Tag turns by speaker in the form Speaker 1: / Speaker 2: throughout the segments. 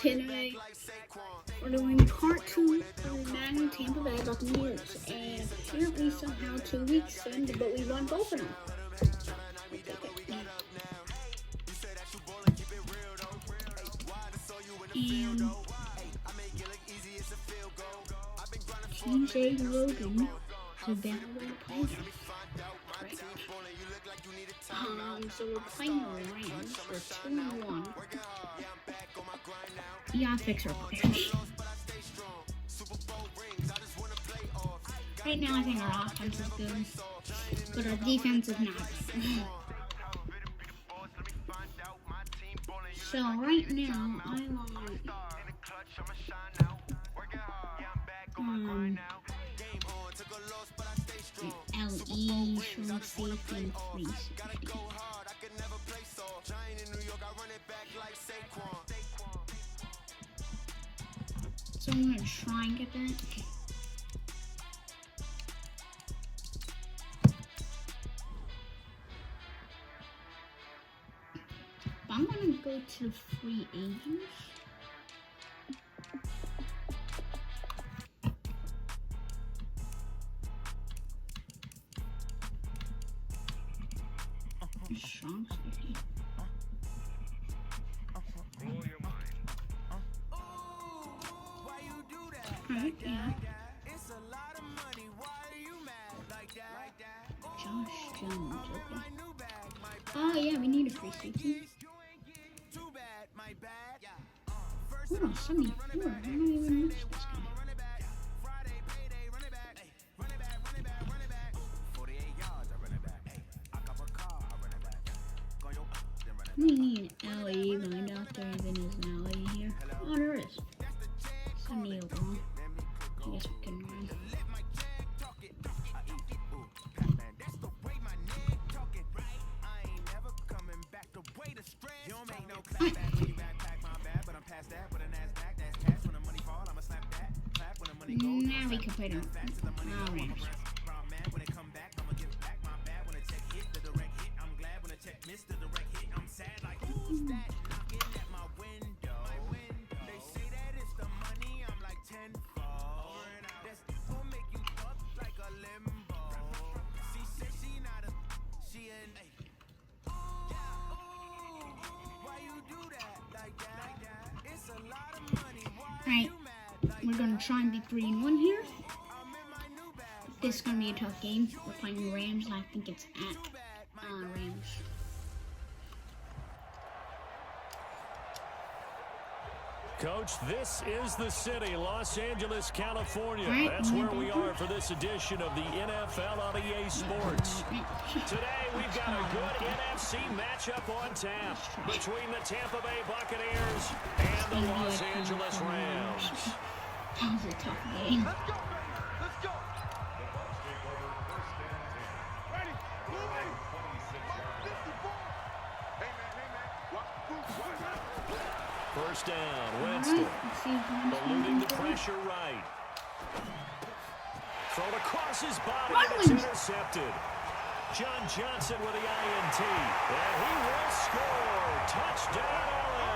Speaker 1: Today, we're doing part 2 of Madden Tampa Bay Buccaneers, and apparently somehow 2 weeks in, but we won both of them. And TJ Logan is available to play them. So we're playing the Rams for 2-1. Yeah, fix our players. Right now, I think our offense is good, but our defense is not. So right now, I want LE, strong safety, and free safety. So I'm gonna try and get that. I'm gonna go to free agents. Strong safety. Right, yeah. Josh Jones, okay. Oh yeah, we need a free safety. Hold on, 74. I don't even miss this guy. We need an LE, but I doubt there even is an LE here. Oh, there is. 70 overall. I guess we can run. Now we can play them. Rams. Alright, we're going to try and be 3-1 here. This is going to be a tough game. We're playing the Rams, and I think it's at Rams.
Speaker 2: Coach, this is the city, Los Angeles, California.
Speaker 1: Right,
Speaker 2: that's where we are for this edition of the NFL on EA Sports. Today, we've got a good NFC matchup on tap between the Tampa Bay Buccaneers and the Los Angeles Rams.
Speaker 1: That was a tough game.
Speaker 3: Let's go, baby. Let's go. Ready? Moving. 54. Hey, man.
Speaker 2: First down, Winston. Eluding the pressure right. Thrown across his body, and it's intercepted. John Johnson with the INT. And he will score. Touchdown, LA.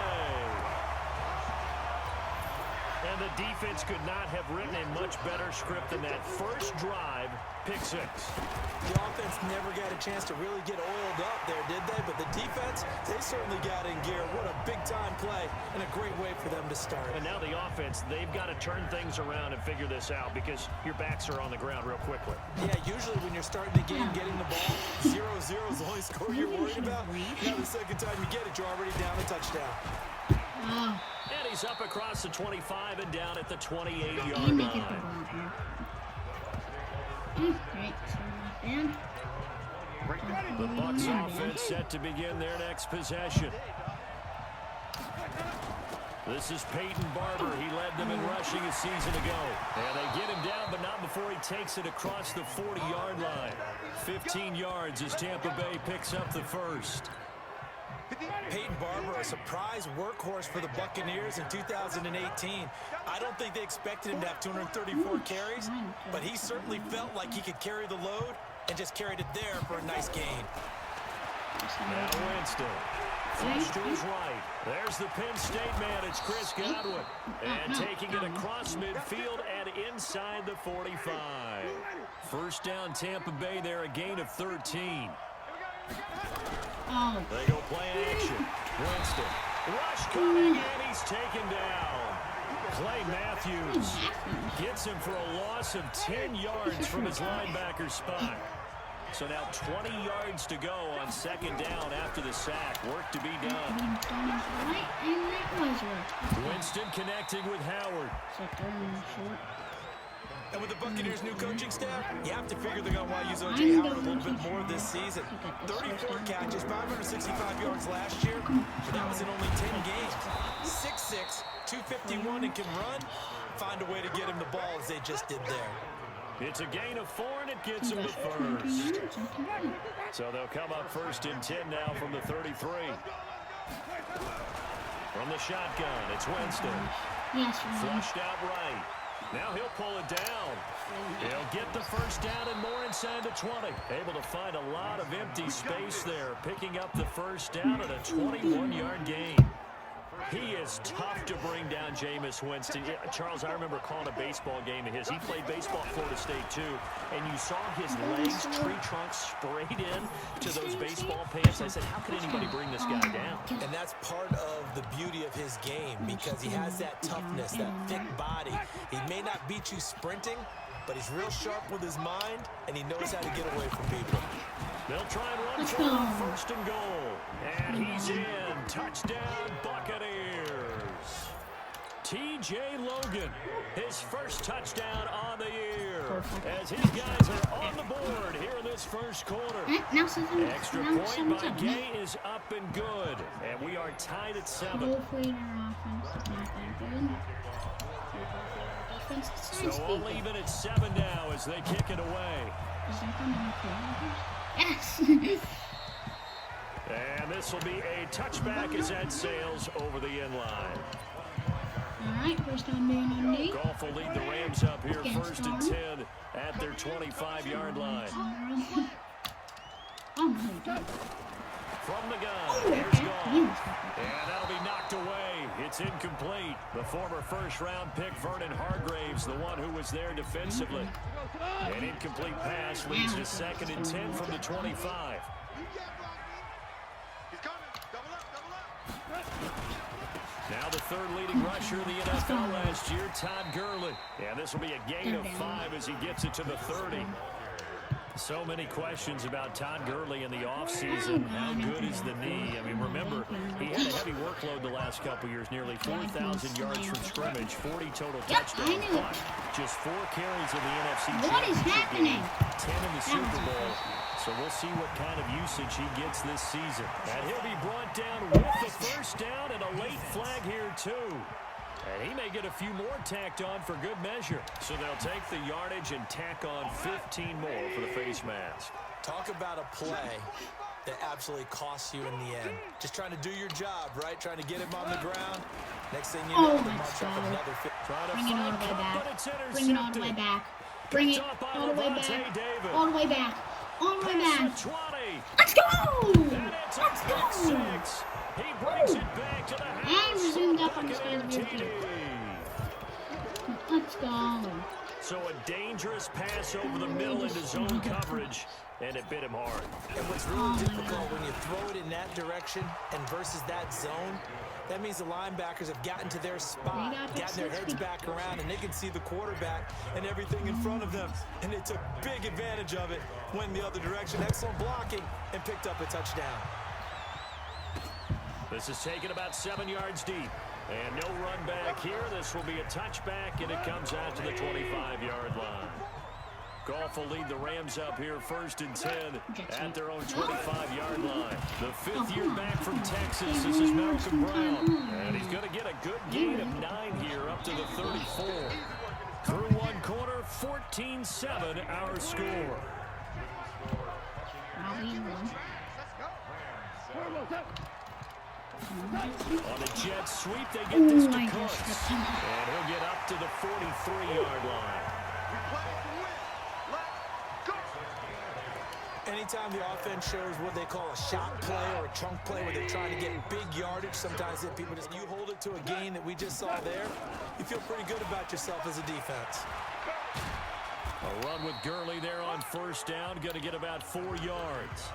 Speaker 2: And the defense could not have written a much better script than that first drive, pick 6.
Speaker 4: The offense never got a chance to really get oiled up there, did they? But the defense, they certainly got in gear. What a big-time play and a great way for them to start.
Speaker 2: And now the offense, they've got to turn things around and figure this out because your backs are on the ground real quickly.
Speaker 4: Yeah, usually when you're starting the game, getting the ball, 0-0 is the only score you're worried about. Now the second time you get it, you're already down a touchdown.
Speaker 2: And he's up across the 25 and down at the 28-yard line. The Bucs offense set to begin their next possession. This is Peyton Barber. He led them in rushing a season ago. And they get him down, but not before he takes it across the 40-yard line. 15 yards as Tampa Bay picks up the first.
Speaker 4: Peyton Barber, a surprise workhorse for the Buccaneers in 2018. I don't think they expected him to have 234 carries, but he certainly felt like he could carry the load and just carried it there for a nice gain.
Speaker 2: Now Winston. Flush to his right. There's the Penn State man. It's Chris Godwin. And taking it across midfield and inside the 45. First down, Tampa Bay there, a gain of 13.
Speaker 1: Oh.
Speaker 2: They go play action. Winston. Rush coming, and he's taken down. Clay Matthews gets him for a loss of 10 yards from his linebacker spot. So now 20 yards to go on second down after the sack. Work to be done. Winston connecting with Howard.
Speaker 4: And with the Buccaneers' new coaching staff, you have to figure they're going to want to use O.J. Howard a little bit more this season. 34 catches, 565 yards last year, but that was in only 10 games. 6'6", 251, and can run. Find a way to get him the ball as they just did there.
Speaker 2: It's a gain of 4, and it gets him to first. So they'll come up first and 10 now from the 33. From the shotgun, it's Winston. Flushed out right. Now he'll pull it down. He'll get the first down and more inside the 20. Able to find a lot of empty space there, picking up the first down at a 21-yard gain. He is tough to bring down, Jameis Winston. Yeah, Charles, I remember calling a baseball game of his. He played baseball at Florida State, too. And you saw his legs, tree trunks sprayed in to those baseball pants. I said, how could anybody bring this guy down?
Speaker 4: And that's part of the beauty of his game because he has that toughness, that thick body. He may not beat you sprinting, but he's real sharp with his mind, and he knows how to get away from people.
Speaker 2: They'll try and run for it, first and goal. And he's in. Touchdown, Buccaneers. T.J. Logan, his first touchdown on the year. As his guys are on the board here in this first quarter. Extra point by Gay is up and good. And we are tied at 7. So only even at 7 now as they kick it away.
Speaker 1: Yes.
Speaker 2: And this will be a touchback as that sails over the end line.
Speaker 1: All right, first down being on me.
Speaker 2: Golf will lead the Rams up here first and 10 at their 25-yard line. From the gun, here's Goff. And that'll be knocked away. It's incomplete. The former first-round pick, Vernon Hargraves, the one who was there defensively. An incomplete pass leads to second and 10 from the 25. Now the third leading rusher in the NFL last year, Todd Gurley. And this will be a gain of 5 as he gets it to the 30. So many questions about Todd Gurley in the offseason. How good is the knee? I mean, remember, he had a heavy workload the last couple years, nearly 4,000 yards from scrimmage, 40 total touchdowns, but just 4 carries in the NFC Championship game, 10 in the Super Bowl. So we'll see what kind of usage he gets this season. And he'll be brought down with the first down and a late flag here, too. And he may get a few more tacked on for good measure. So they'll take the yardage and tack on 15 more for the face mask.
Speaker 4: Talk about a play that absolutely costs you in the end. Just trying to do your job, right? Trying to get him on the ground. Next thing you know, march up another 50.
Speaker 1: Bring it all the way back. Bring it all the way back. Bring it all the way back. All the way back. All the way back. Let's go! Let's go!
Speaker 2: He brings it back to the house.
Speaker 1: And zoomed up on this guy's view. Let's go.
Speaker 2: So a dangerous pass over the middle into zone coverage, and it bit him hard.
Speaker 4: And what's really difficult when you throw it in that direction and versus that zone, that means the linebackers have gotten to their spot, gotten their heads back around, and they can see the quarterback and everything in front of them. And they took big advantage of it, went the other direction. Excellent blocking, and picked up a touchdown.
Speaker 2: This is taken about 7 yards deep. And no run back here. This will be a touchback, and it comes out to the 25-yard line. Goff will lead the Rams up here first and 10 at their own 25-yard line. The fifth year back from Texas. This is Malcolm Brown. And he's going to get a good gain of 9 here up to the 34. Through one quarter, 14-7 our score. On a jet sweep, they get this to Cooks. And he'll get up to the 43-yard line.
Speaker 4: And anytime the offense shows what they call a shot play or a chunk play where they're trying to get big yardage, sometimes people just, you hold it to a gain that we just saw there, you feel pretty good about yourself as a defense.
Speaker 2: A run with Gurley there on first down, going to get about 4 yards.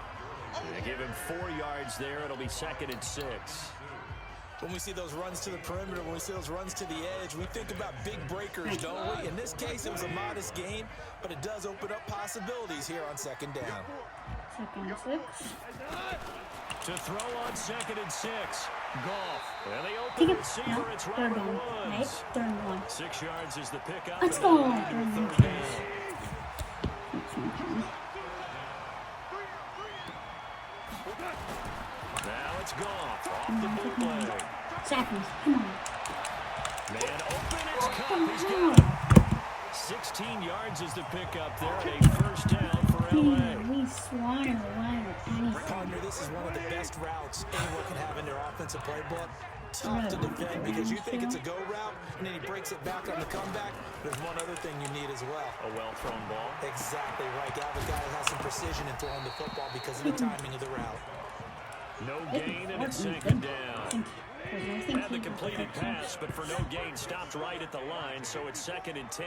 Speaker 2: They give him 4 yards there. It'll be 2nd and 6.
Speaker 4: When we see those runs to the perimeter, when we see those runs to the edge, we think about big breakers, don't we? In this case, it was a modest gain, but it does open up possibilities here on 2nd down.
Speaker 1: 2nd and 6.
Speaker 2: To throw on 2nd and 6. Goff. And the open receiver,
Speaker 1: no,
Speaker 2: it's
Speaker 1: 3rd
Speaker 2: Robert
Speaker 1: down.
Speaker 2: Woods.
Speaker 1: Right? 3rd and 1.
Speaker 2: 6 yards is the pickup.
Speaker 1: Let's go.
Speaker 2: Now it's Goff off the bootleg.
Speaker 1: Seconds. Come on.
Speaker 2: Man open, it's Cup. He's got it. 16 yards is the pickup there, and a first down for LA.
Speaker 1: We swatted away with anything.
Speaker 4: Partner, this is one of the best routes anyone can have in their offensive playbook. Tough to defend because you think it's a go route, and then he breaks it back on the comeback. There's one other thing you need as well.
Speaker 2: A well-thrown ball.
Speaker 4: Exactly right. You have a guy that has some precision in throwing the football because of the timing of the route.
Speaker 2: No gain, and it's 2nd down. And the completed pass, but for no gain, stopped right at the line, so it's 2nd and 10.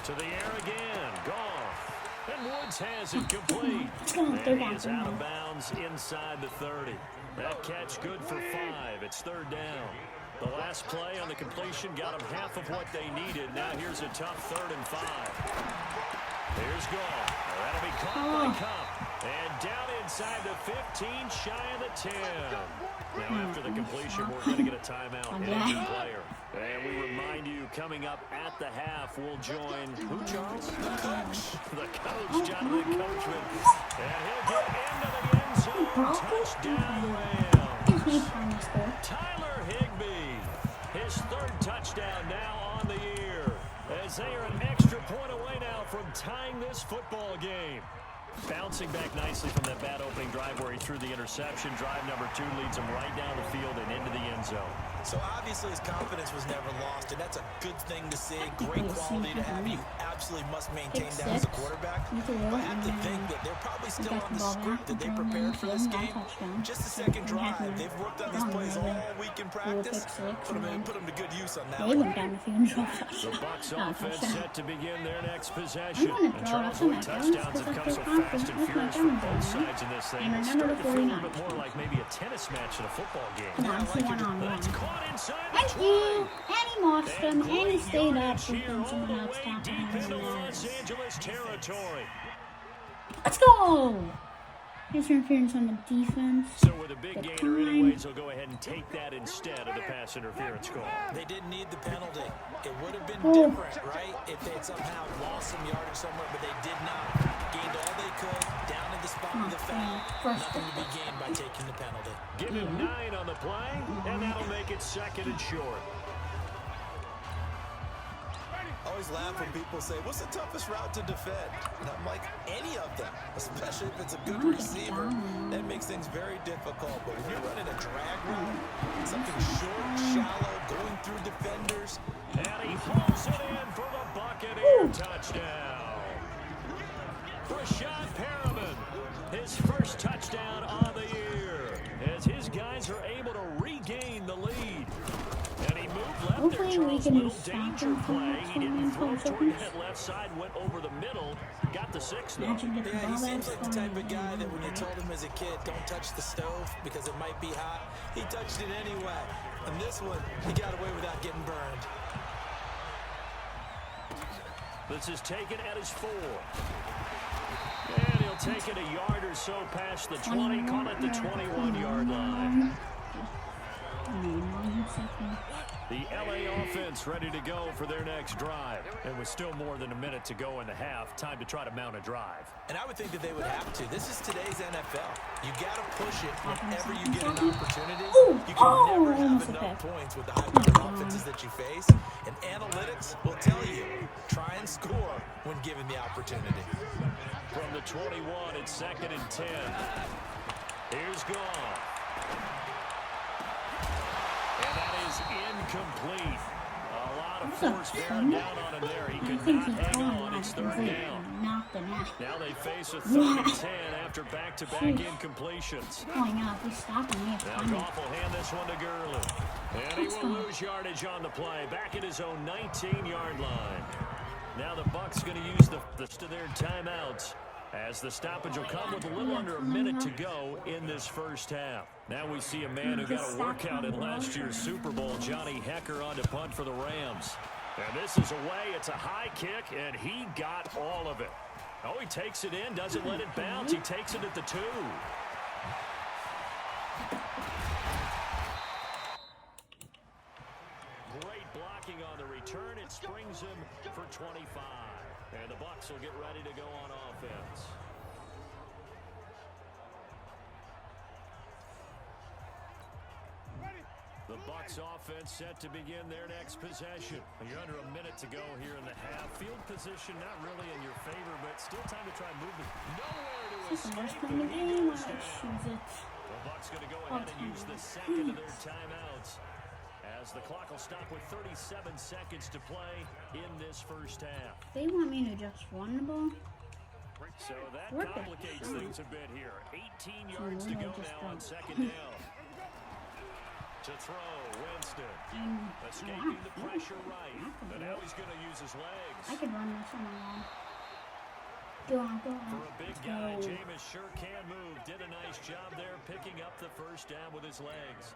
Speaker 2: To the air again, Goff. And Woods has it complete. And he is out of bounds inside the 30. That catch good for 5. It's 3rd down. The last play on the completion got them half of what they needed. Now here's a tough 3rd and 5. Here's Goff. That'll be caught by Cup. And down inside the 15, shy of the 10. Now after the completion, we're going to get a timeout and a new player. And we remind you, coming up at the half, we'll join who, Charles? The coach. The coach, Jonathan Coachman. And he'll get into the end zone. Touchdown, Rams. Tyler Higbee. His 3rd touchdown now on the year. As they are an extra point away now from tying this football game. Bouncing back nicely from that bad opening drive where he threw the interception. Drive number 2 leads him right down the field and into the end zone.
Speaker 4: So obviously his confidence was never lost, and that's a good thing to see. Great quality to have. You absolutely must maintain that as a quarterback. But I have to think that they're probably still on the script that they prepared for this game. Just the 2nd drive. They've worked on these plays all week in practice. Put them to good use on that
Speaker 1: They went
Speaker 4: one.
Speaker 1: down the field.
Speaker 2: The Bucs offense set to begin their next possession. And Charles, Wood touchdowns have come so fast and furious from both sides in this thing. It's starting to feel a little bit more like maybe a tennis match in a football game. That's caught inside the
Speaker 1: Thank
Speaker 2: 20.
Speaker 1: you. And he lost him, and he stayed up
Speaker 2: Here
Speaker 1: when
Speaker 2: all
Speaker 1: someone
Speaker 2: the
Speaker 1: else
Speaker 2: way
Speaker 1: tapped
Speaker 2: deep
Speaker 1: him.
Speaker 2: into Los Angeles territory.
Speaker 1: Let's go. His interference on the defense.
Speaker 2: So with a big gainer anyways, he'll go ahead and take that instead of the pass interference call.
Speaker 4: They didn't need the penalty. It would have been different, right, if they had somehow lost some yardage somewhere, but they did not. Gained all they could, down at the spot of the foul. Nothing to be gained by taking the penalty.
Speaker 2: Give him 9 on the play, and that'll make it 2nd and short.
Speaker 4: I always laugh when people say, what's the toughest route to defend? And I'm like, any of them, especially if it's a good receiver. That makes things very difficult. But when you're running a drag route, something short, shallow, going through defenders.
Speaker 2: And he pulls it in for the Buccaneer touchdown. Rashad Perriman, his first touchdown on the year, as his guys are able to regain the lead. And he moved left there, Charles. Little danger play. He didn't throw toward that left side, went over the middle, got the 6 though.
Speaker 4: Yeah, he seems like the type of guy that when you told him as a kid, don't touch the stove because it might be hot, he touched it anyway. And this one, he got away without getting burned.
Speaker 2: This is taken at his 4. And he'll take it a yard or so past the 20, call it the 21-yard line. The LA offense ready to go for their next drive. And with still more than a minute to go in the half, time to try to mount a drive.
Speaker 4: And I would think that they would have to. This is today's NFL. You got to push it whenever you get an opportunity. You can never have enough points with the high-powered offenses that you face. And analytics will tell you, try and score when given the opportunity.
Speaker 2: From the 21, it's 2nd and 10. Here's Goff. And that is incomplete. A lot of force bearing down on him there. He could not hang on. It's 3rd down.
Speaker 1: the net.
Speaker 2: Now they face a 3rd and 10 after back-to-back incompletions.
Speaker 1: Oh, I know. If we stop him, we have
Speaker 2: Now
Speaker 1: time.
Speaker 2: Goff will hand this one to Gurley. And he will lose yardage on the play. Back at his own 19-yard line. Now the Bucs going to use the rest of their timeouts, as the stoppage will come with a little under a minute to go in this first half. Now we see a man who got a workout in last year's Super Bowl, Johnny Hekker, on to punt for the Rams. And this is away. It's a high kick, and he got all of it. Oh, he takes it in, doesn't let it bounce. He takes it at the 2. Great blocking on the return. It springs him for 25. And the Bucs will get ready to go on offense. The Bucs offense set to begin their next possession. You're under a minute to go here in the half. Field position not really in your favor, but still time to try and move it. Nowhere to escape. The Bucs going to go ahead and use the second of their timeouts, as the clock will stop with 37 seconds to play in this first half.
Speaker 1: They want me to just run the ball.
Speaker 2: So that complicates things a bit here. 18 yards to go now on second down. To throw, Winston. Escaping the pressure right. But now he's going to use his legs.
Speaker 1: I can run this one along. Go on.
Speaker 2: For a big guy, Jameis sure can move. Did a nice job there picking up the first down with his legs.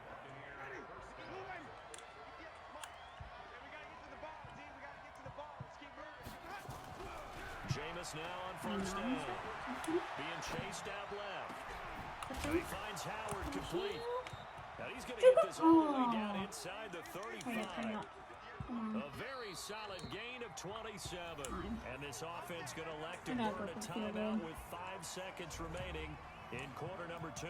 Speaker 2: Jameis now on first down. Being chased out left. And he finds Howard complete. Now he's going to get this all the way down inside the 35. A very solid gain of 27. And this offense going to elect to burn a timeout with 5 seconds remaining in quarter number 2.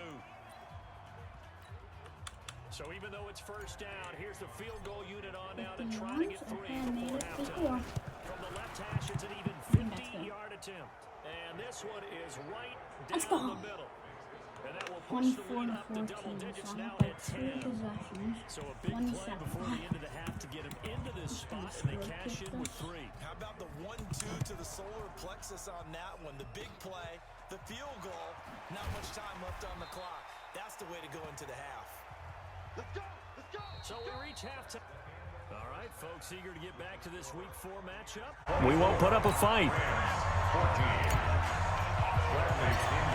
Speaker 2: So even though it's first down, here's the field goal unit on now to try to get 3 before halftime. From the left hash, it's an even 50-yard attempt. And this one is right down the middle. And that will push the lead up to double digits now at 10. So a big play before the end of the half to get him into this spot, and they cash in with 3.
Speaker 4: How about the 1-2 to the solar plexus on that one? The big play, the field goal, not much time left on the clock. That's the way to go into the half.
Speaker 3: Let's go! Let's go!
Speaker 2: So we reach halftime. All right, folks, eager to get back to this Week 4 matchup. We won't put up a fight.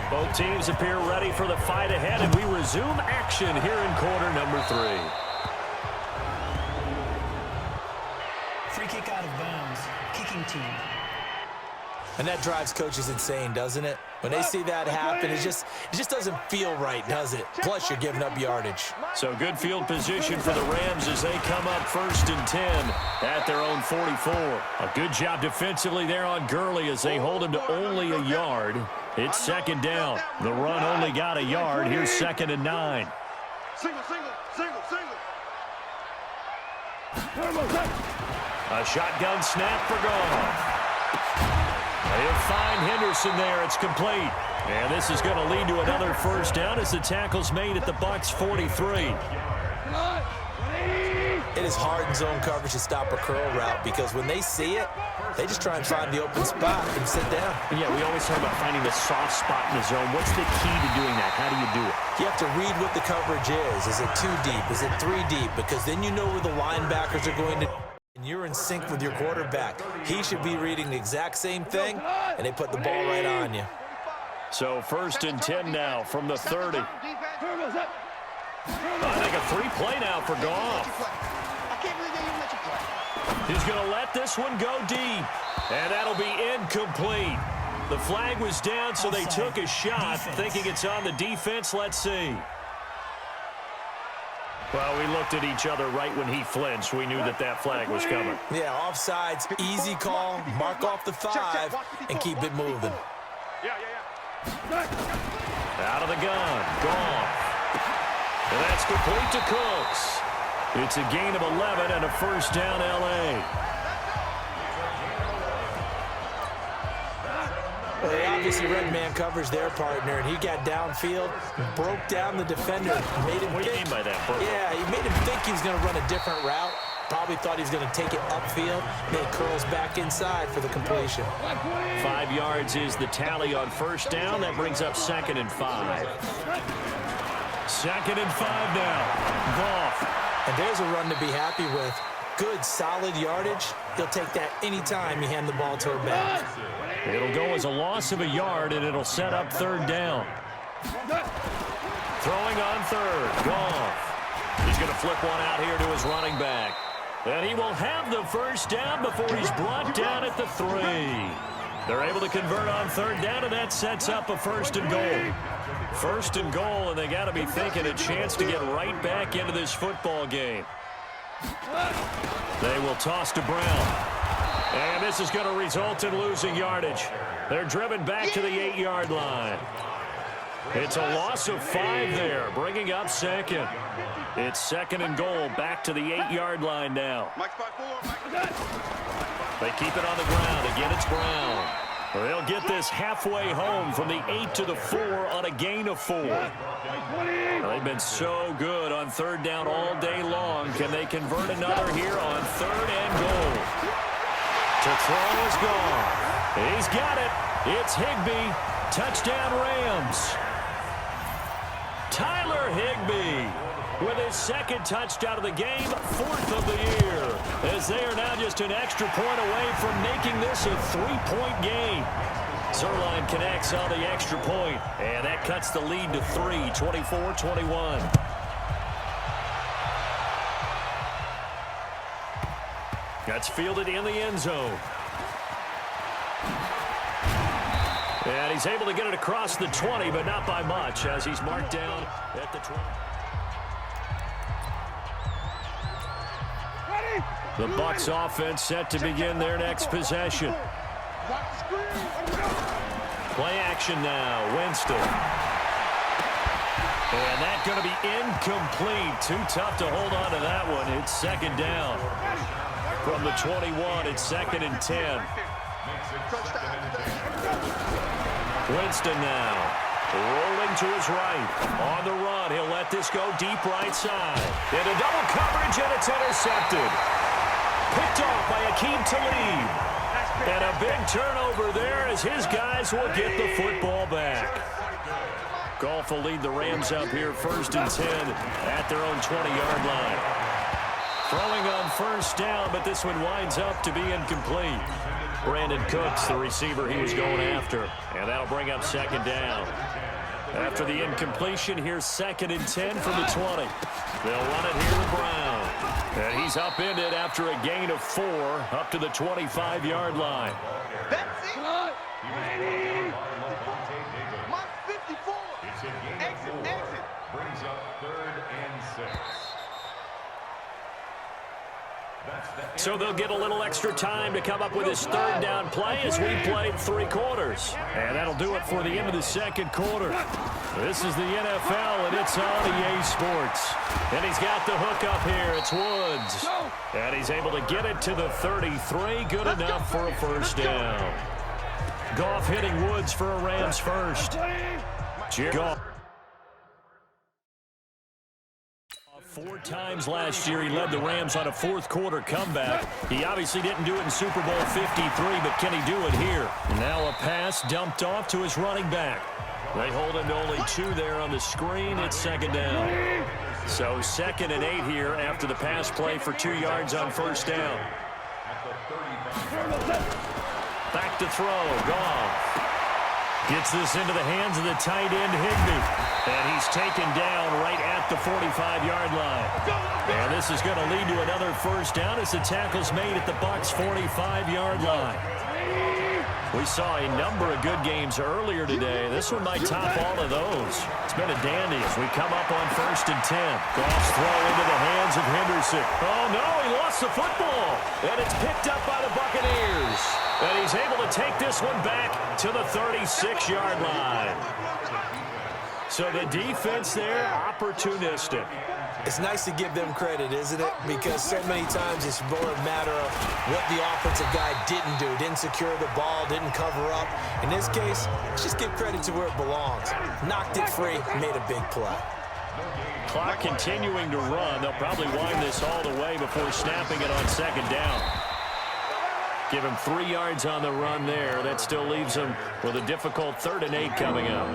Speaker 2: Both teams appear ready for the fight ahead, and we resume action here in quarter number 3.
Speaker 5: Free kick out of bounds. Kicking team.
Speaker 4: And that drives coaches insane, doesn't it? When they see that happen, it just doesn't feel right, does it? Plus, you're giving up yardage.
Speaker 2: So good field position for the Rams as they come up 1st and 10 at their own 44. A good job defensively there on Gurley as they hold him to only a yard. It's second down. The run only got a yard. Here's 2nd and 9.
Speaker 3: Single.
Speaker 2: A shotgun snap for Goff. He'll find Henderson there. It's complete. And this is going to lead to another first down as the tackle's made at the Bucs 43.
Speaker 4: It is hard in zone coverage to stop a curl route because when they see it, they just try and find the open spot and sit down.
Speaker 2: Yeah, we always talk about finding the soft spot in the zone. What's the key to doing that? How do you do it?
Speaker 4: You have to read what the coverage is. Is it 2 deep? Is it 3 deep? Because then you know where the linebackers are going to... And you're in sync with your quarterback. He should be reading the exact same thing, and they put the ball right on you.
Speaker 2: So 1st and 10 now from the 30. I think a 3-play now for Goff. He's going to let this one go deep, and that'll be incomplete. The flag was down, so they took a shot, thinking it's on the defense. Let's see. Well, we looked at each other right when he flinched. We knew that flag was coming.
Speaker 4: Yeah, offsides, easy call, mark off the 5, and keep it moving.
Speaker 2: Out of the gun, Goff. And that's complete to Cooks. It's a gain of 11 and a first down, L.A.
Speaker 4: Well, they obviously read man coverage their partner, and he got downfield, broke down the defender, made him
Speaker 2: What do you
Speaker 4: think.
Speaker 2: mean by that, Bert?
Speaker 4: Yeah, he made him think he was going to run a different route. Probably thought he was going to take it upfield. Then he curls back inside for the completion.
Speaker 2: 5 yards is the tally on first down. That brings up 2nd and 5. 2nd and 5 now. Goff.
Speaker 4: And there's a run to be happy with. Good, solid yardage. He'll take that anytime you hand the ball to a back.
Speaker 2: It'll go as a loss of a yard, and it'll set up 3rd down. Throwing on 3rd. Goff. He's going to flip one out here to his running back. And he will have the first down before he's brought down at the 3. They're able to convert on 3rd down, and that sets up a 1st and goal. 1st and goal, and they got to be thinking a chance to get right back into this football game. They will toss to Brown. And this is going to result in losing yardage. They're driven back to the 8-yard line. It's a loss of 5 there, bringing up 2nd. It's 2nd and goal, back to the 8-yard line now. They keep it on the ground. Again, it's Brown. They'll get this halfway home from the 8 to the 4 on a gain of 4. They've been so good on 3rd down all day long. Can they convert another here on 3rd and goal? To throw is gone. He's got it. It's Higbee. Touchdown Rams. Tyler Higbee with his 2nd touchdown of the game, 4th of the year, as they are now just an extra point away from making this a 3-point game. Zerline connects on the extra point, and that cuts the lead to 3, 24-21. That's fielded in the end zone. And he's able to get it across the 20, but not by much, as he's marked down at the 20. The Bucs offense set to begin their next possession. Play action now, Winston. And that's going to be incomplete. Too tough to hold on to that one. It's 2nd down. From the 21, it's 2nd and 10. Winston now, rolling to his right. On the run, he'll let this go deep right side. Into double coverage, and it's intercepted. Picked off by Akeem Talib. And a big turnover there as his guys will get the football back. Goff will lead the Rams up here 1st and 10 at their own 20-yard line. Throwing on 1st down, but this one winds up to be incomplete. Brandon Cooks, the receiver he was going after. And that'll bring up 2nd down. After the incompletion, here's 2nd and 10 from the 20. They'll run it here to Brown. And he's upended after a gain of 4 up to the 25-yard line.
Speaker 3: That's it. Mark 54. Exit.
Speaker 6: Brings up 3rd and 6.
Speaker 2: So they'll get a little extra time to come up with his 3rd down play as we played 3 quarters. And that'll do it for the end of the 2nd quarter. This is the NFL, and it's on EA Sports. And he's got the hook up here. It's Woods. And he's able to get it to the 33. Good enough for a 1st down. Goff hitting Woods for a Rams first. Goff. 4 times last year he led the Rams on a 4th quarter comeback. He obviously didn't do it in Super Bowl 53, but can he do it here? Now a pass dumped off to his running back. They hold him to only 2 there on the screen. It's 2nd down. So 2nd and 8 here after the pass play for 2 yards on 1st down. Back to throw. Goff gets this into the hands of the tight end Higbee. And he's taken down right at the 45-yard line. And this is going to lead to another 1st down as the tackle's made at the Bucs' 45-yard line. We saw a number of good games earlier today. This one might top all of those. It's been a dandy as we come up on 1st and 10. Goff's throw into the hands of Henderson. Oh, no, he lost the football. And it's picked up by the Buccaneers. And he's able to take this one back to the 36-yard line. So the defense there, opportunistic.
Speaker 4: It's nice to give them credit, isn't it? Because so many times it's more a matter of what the offensive guy didn't do. Didn't secure the ball, didn't cover up. In this case, let's just give credit to where it belongs. Knocked it free, made a big play.
Speaker 2: clock continuing to run. They'll probably wind this all the way before snapping it on second down. Give him 3 yards on the run there. That still leaves him with a difficult 3rd and 8 coming up.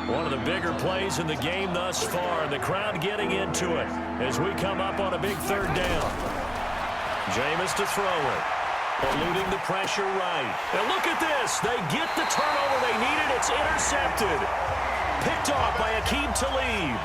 Speaker 2: One of the bigger plays in the game thus far, and the crowd getting into it as we come up on a big 3rd down. Jameis to throw it. Eluding the pressure right. And look at this. They get the turnover they needed. It's intercepted. Picked off by Aqib Talib.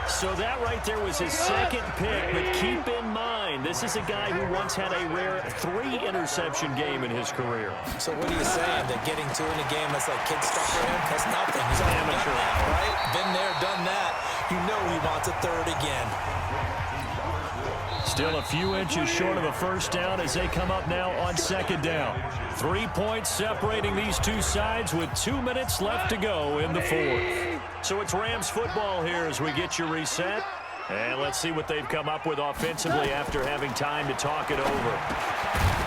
Speaker 2: So that right there was his 2nd pick, but keep in mind, this is a guy who once had a rare 3-interception game in his career.
Speaker 4: So what are you saying? That getting 2 in a game, that's like kid stuff for him? That's nothing. He's already done that, right? Been there, done that. You know he wants a 3rd again.
Speaker 2: Still a few inches short of a 1st down as they come up now on 2nd down. 3 points separating these two sides with 2 minutes left to go in the 4th. So it's Rams football here as we get you reset. And let's see what they've come up with offensively after having time to talk it over.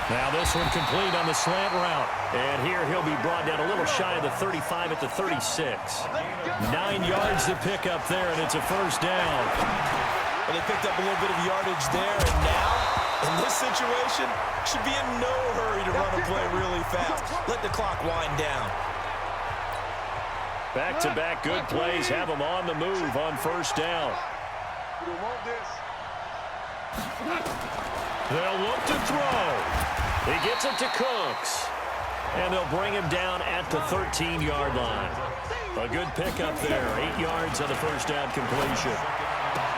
Speaker 2: Now this one complete on the slant route. And here he'll be brought down a little shy of the 35 at the 36. 9 yards to pick up there, and it's a 1st down.
Speaker 4: Well, they picked up a little bit of yardage there, and now, in this situation, should be in no hurry to run a play really fast. Let the clock wind down.
Speaker 2: Back-to-back good plays have them on the move on 1st down. They'll look to throw. He gets it to Cooks. And they'll bring him down at the 13-yard line. A good pickup there. 8 yards on the 1st down completion.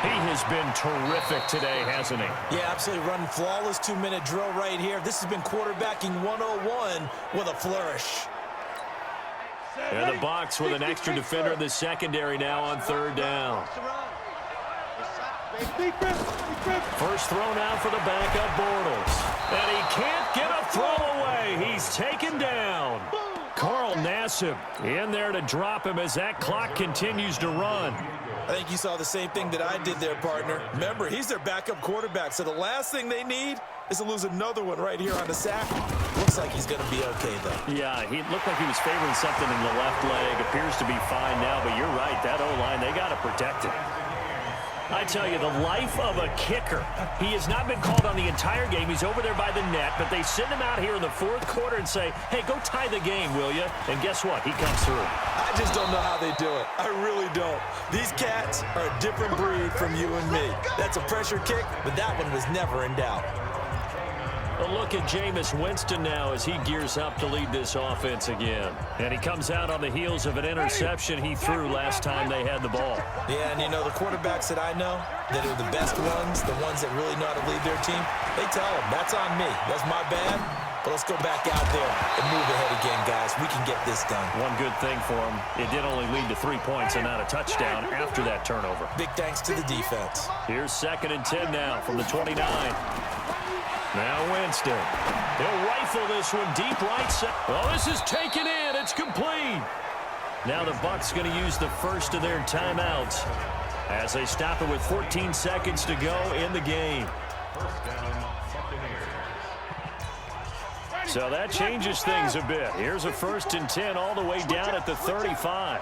Speaker 2: He has been terrific today, hasn't he?
Speaker 4: Yeah, absolutely. Running flawless 2-minute drill right here. This has been quarterbacking 101 with a flourish.
Speaker 2: And the Bucs with an extra defender in the secondary now on 3rd down. First throw now for the backup Bortles. And he can't get a throw away. He's taken down. Carl Nassib in there to drop him as that clock continues to run.
Speaker 4: I think you saw the same thing that I did there, partner. Remember, he's their backup quarterback, so the last thing they need is to lose another one right here on the sack. Looks like he's going to be okay, though.
Speaker 2: Yeah, he looked like he was favoring something in the left leg. Appears to be fine now, but you're right. That O-line, they got to protect it. I tell you, the life of a kicker. He has not been called on the entire game. He's over there by the net, but they send him out here in the 4th quarter and say, hey, go tie the game, will you? And guess what? He comes through.
Speaker 4: I just don't know how they do it. I really don't. These cats are a different breed from you and me. That's a pressure kick, but that one was never in doubt.
Speaker 2: A look at Jameis Winston now as he gears up to lead this offense again. And he comes out on the heels of an interception he threw last time they had the ball.
Speaker 4: Yeah, and you know, the quarterbacks that I know that are the best ones, the ones that really know how to lead their team, they tell them, that's on me. That's my bad. But let's go back out there and move ahead again, guys. We can get this done.
Speaker 2: One good thing for him, it did only lead to 3 points and not a touchdown after that turnover.
Speaker 4: Big thanks to the defense.
Speaker 2: Here's 2nd and 10 now from the 29. Now Winston. He'll rifle this one deep right side. Oh, this is taken in. It's complete. Now the Bucs going to use the first of their timeouts as they stop it with 14 seconds to go in the game. So that changes things a bit. Here's a 1st and 10 all the way down at the 35.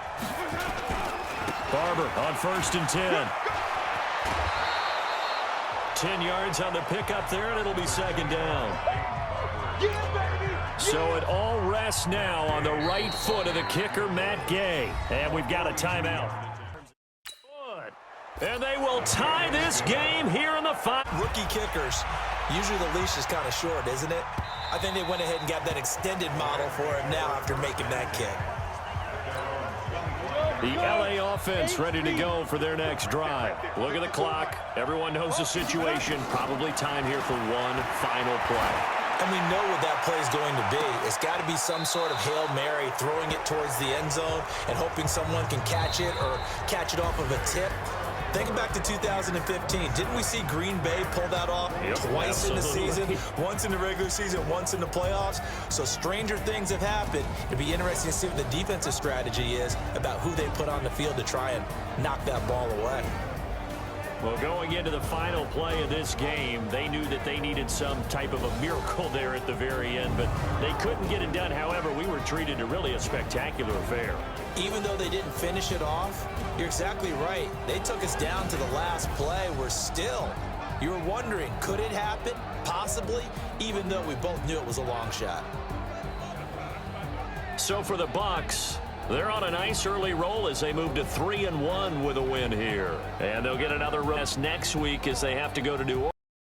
Speaker 2: Barber on 1st and 10. 10 yards on the pickup there, and it'll be 2nd down. So it all rests now on the right foot of the kicker, Matt Gay. And we've got a timeout. And they will tie this game here in the 5.
Speaker 4: Rookie kickers, usually the leash is kind of short, isn't it? I think they went ahead and got that extended model for him now after making that kick.
Speaker 2: The LA offense ready to go for their next drive. Look at the clock. Everyone knows the situation. Probably time here for one final play.
Speaker 4: And we know what that play is going to be. It's got to be some sort of Hail Mary, throwing it towards the end zone and hoping someone can catch it or catch it off of a tip. Thinking back to 2015, didn't we see Green Bay pull that off twice in the season? Once in the regular season, once in the playoffs. So stranger things have happened. It'd be interesting to see what the defensive strategy is about who they put on the field to try and knock that ball away.
Speaker 2: Well, going into the final play of this game, they knew that they needed some type of a miracle there at the very end, but they couldn't get it done. However, we were treated to really a spectacular affair.
Speaker 4: Even though they didn't finish it off, you're exactly right. They took us down to the last play. We're still, you were wondering, could it happen? Possibly, even though we both knew it was a long shot. So for the Bucs, they're on a nice early roll as they move to 3-1 with a win here. And they'll get another rest next week as they have to go to New Orleans.